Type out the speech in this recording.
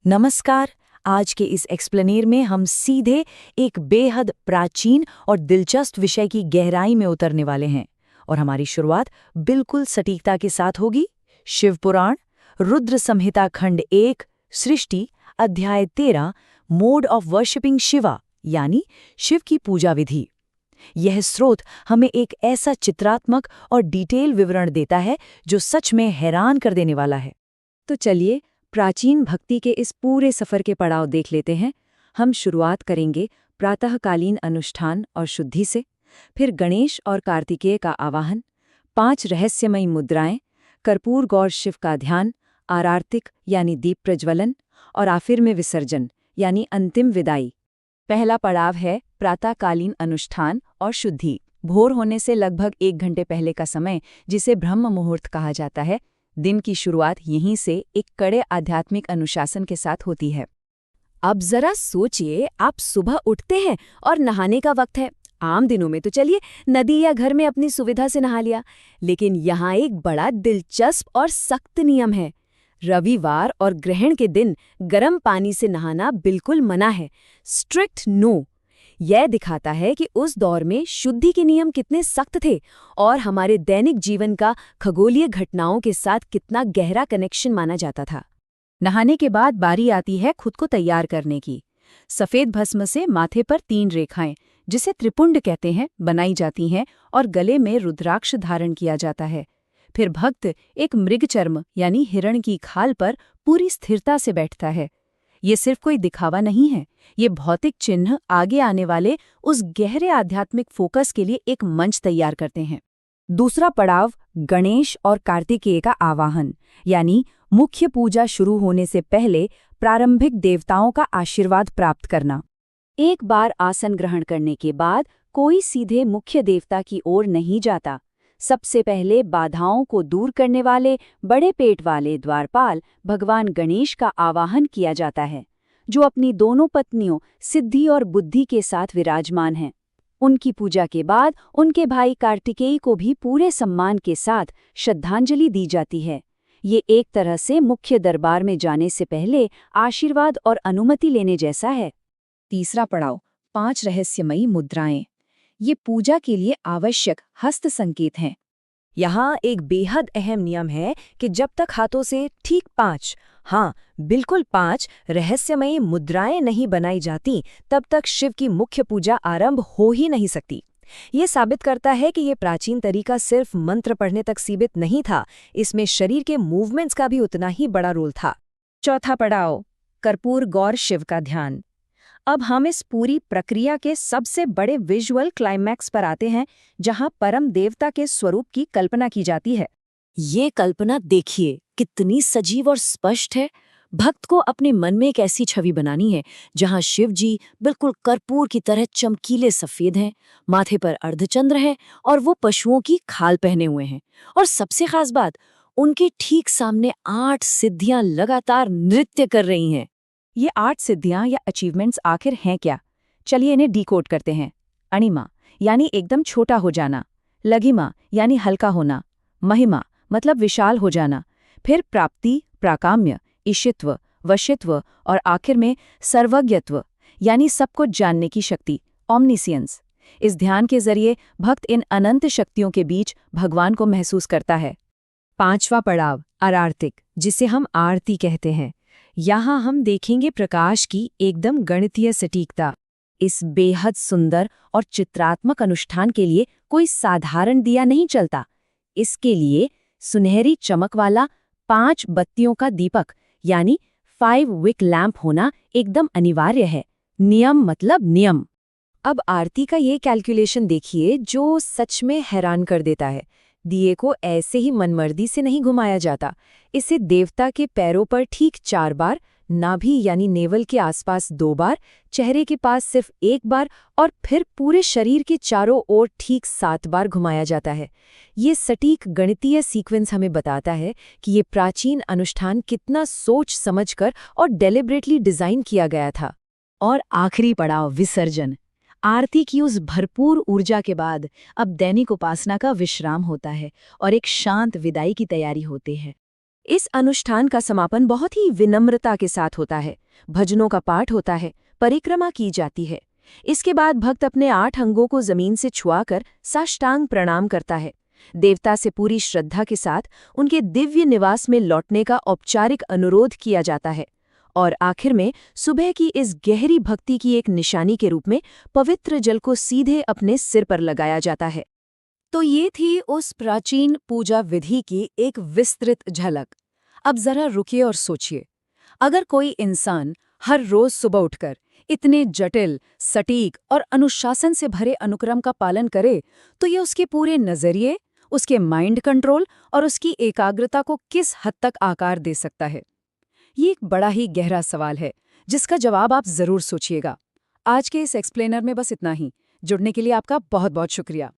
नमस्कार। आज के इस एक्सप्लेनेर में हम सीधे एक बेहद प्राचीन और दिलचस्प विषय की गहराई में उतरने वाले हैं और हमारी शुरुआत बिल्कुल सटीकता के साथ होगी। शिव पुराण, रुद्र संहिता खंड 1, सृष्टि, अध्याय 13, मोड ऑफ वर्शिपिंग शिवा यानी शिव की पूजा विधि। यह स्रोत हमें एक ऐसा चित्रात्मक और डिटेल विवरण देता है जो सच में हैरान कर देने वाला है। तो चलिए प्राचीन भक्ति के इस पूरे सफर के पड़ाव देख लेते हैं। हम शुरुआत करेंगे प्रातःकालीन अनुष्ठान और शुद्धि से, फिर गणेश और कार्तिकेय का आवाहन, 5 रहस्यमयी मुद्राएं, कर्पूर गौर शिव का ध्यान, आरार्तिक यानी दीप प्रज्वलन और आखिर में विसर्जन यानी अंतिम विदाई। पहला पड़ाव है प्रातःकालीन अनुष्ठान और शुद्धि। भोर होने से लगभग 1 घंटे पहले का समय, जिसे ब्रह्म मुहूर्त कहा जाता है, दिन की शुरुआत यहीं से एक कड़े आध्यात्मिक अनुशासन के साथ होती है। अब जरा सोचिए, आप सुबह उठते हैं और नहाने का वक्त है। आम दिनों में तो चलिए नदी या घर में अपनी सुविधा से नहा लिया, लेकिन यहाँ एक बड़ा दिलचस्प और सख्त नियम है। रविवार और ग्रहण के दिन गर्म पानी से नहाना बिल्कुल मना है, स्ट्रिक्ट नो। यह दिखाता है कि उस दौर में शुद्धि के नियम कितने सख्त थे और हमारे दैनिक जीवन का खगोलीय घटनाओं के साथ कितना गहरा कनेक्शन माना जाता था। नहाने के बाद बारी आती है खुद को तैयार करने की। सफेद भस्म से माथे पर 3 रेखाएं, जिसे त्रिपुंड कहते हैं, बनाई जाती हैं और गले में रुद्राक्ष धारण किया जाता है। फिर भक्त एक मृगचर्म यानी हिरण की खाल पर पूरी स्थिरता से बैठता है। ये सिर्फ कोई दिखावा नहीं है, ये भौतिक चिन्ह आगे आने वाले उस गहरे आध्यात्मिक फोकस के लिए एक मंच तैयार करते हैं। दूसरा पड़ाव गणेश और कार्तिकेय का आवाहन, यानी मुख्य पूजा शुरू होने से पहले प्रारंभिक देवताओं का आशीर्वाद प्राप्त करना। एक बार आसन ग्रहण करने के बाद कोई सीधे मुख्य देवता की ओर नहीं जाता। सबसे पहले बाधाओं को दूर करने वाले बड़े पेट वाले द्वारपाल भगवान गणेश का आवाहन किया जाता है, जो अपनी दोनों पत्नियों सिद्धि और बुद्धि के साथ विराजमान हैं। उनकी पूजा के बाद उनके भाई कार्तिकेय को भी पूरे सम्मान के साथ श्रद्धांजलि दी जाती है। ये एक तरह से मुख्य दरबार में जाने से पहले आशीर्वाद और अनुमति लेने जैसा है। तीसरा पड़ाव 5 रहस्यमयी मुद्राएं। ये पूजा के लिए आवश्यक हस्त संकेत हैं। यहाँ एक बेहद अहम नियम है कि जब तक हाथों से ठीक 5, हाँ बिल्कुल 5 रहस्यमयी मुद्राएं नहीं बनाई जाती, तब तक शिव की मुख्य पूजा आरंभ हो ही नहीं सकती। ये साबित करता है कि ये प्राचीन तरीका सिर्फ मंत्र पढ़ने तक सीमित नहीं था, इसमें शरीर के मूवमेंट्स का भी उतना ही बड़ा रोल था। चौथा पड़ाव कर्पूर गौर शिव का ध्यान। अब हम इस पूरी प्रक्रिया के सबसे बड़े विजुअल क्लाइमैक्स पर आते हैं, जहां परम देवता के स्वरूप की कल्पना की जाती है। ये कल्पना देखिए कितनी सजीव और स्पष्ट है। भक्त को अपने मन में एक ऐसी छवि बनानी है जहां शिव जी बिल्कुल कर्पूर की तरह चमकीले सफेद हैं, माथे पर अर्धचंद्र है और वो पशुओं की खाल पहने हुए हैं। और सबसे खास बात, उनके ठीक सामने 8 सिद्धियां लगातार नृत्य कर रही हैं। ये 8 सिद्धियां या अचीवमेंट्स आखिर हैं क्या? चलिए इन्हें डिकोड करते हैं। अणिमा यानी एकदम छोटा हो जाना, लघिमा यानी हल्का होना, महिमा मतलब विशाल हो जाना, फिर प्राप्ति, प्राकाम्य, ईशित्व, वशित्व और आखिर में सर्वज्ञत्व यानी सब कुछ जानने की शक्ति, ओमनिसियंस। इस ध्यान के जरिए भक्त इन अनंत शक्तियों के बीच भगवान को महसूस करता है। 5वां पड़ाव आरार्तिक, जिसे हम आरती कहते हैं। यहाँ हम देखेंगे प्रकाश की एकदम गणितीय सटीकता। इस बेहद सुंदर और चित्रात्मक अनुष्ठान के लिए कोई साधारण दिया नहीं चलता। इसके लिए सुनहरी चमक वाला 5 बत्तियों का दीपक यानी 5 विक लैंप होना एकदम अनिवार्य है। नियम मतलब नियम। अब आरती का ये कैलकुलेशन देखिए जो सच में हैरान कर देता है। दिए को ऐसे ही मनमर्जी से नहीं घुमाया जाता। इसे देवता के पैरों पर ठीक 4 बार, नाभि यानी नेवल के आसपास 2 बार, चेहरे के पास सिर्फ 1 बार और फिर पूरे शरीर के चारों ओर ठीक 7 बार घुमाया जाता है। ये सटीक गणितीय सीक्वेंस हमें बताता है कि ये प्राचीन अनुष्ठान कितना सोच समझकर और डेलिब्रेटली डिजाइन किया गया था। और आखिरी पड़ाव विसर्जन। आरती की उस भरपूर ऊर्जा के बाद अब दैनिक उपासना का विश्राम होता है और एक शांत विदाई की तैयारी होती है। इस अनुष्ठान का समापन बहुत ही विनम्रता के साथ होता है। भजनों का पाठ होता है, परिक्रमा की जाती है। इसके बाद भक्त अपने 8 अंगों को जमीन से छुआकर साष्टांग प्रणाम करता है। देवता से पूरी श्रद्धा के साथ उनके दिव्य निवास में लौटने का औपचारिक अनुरोध किया जाता है और आखिर में सुबह की इस गहरी भक्ति की एक निशानी के रूप में पवित्र जल को सीधे अपने सिर पर लगाया जाता है। तो ये थी उस प्राचीन पूजा विधि की एक विस्तृत झलक। अब जरा रुकिए और सोचिए, अगर कोई इंसान हर रोज सुबह उठकर इतने जटिल, सटीक और अनुशासन से भरे अनुक्रम का पालन करे, तो ये उसके पूरे नजरिए, उसके माइंड कंट्रोल और उसकी एकाग्रता को किस हद तक आकार दे सकता है? ये एक बड़ा ही गहरा सवाल है, जिसका जवाब आप जरूर सोचिएगा। आज के इस एक्सप्लेनर में बस इतना ही। जुड़ने के लिए आपका बहुत बहुत शुक्रिया।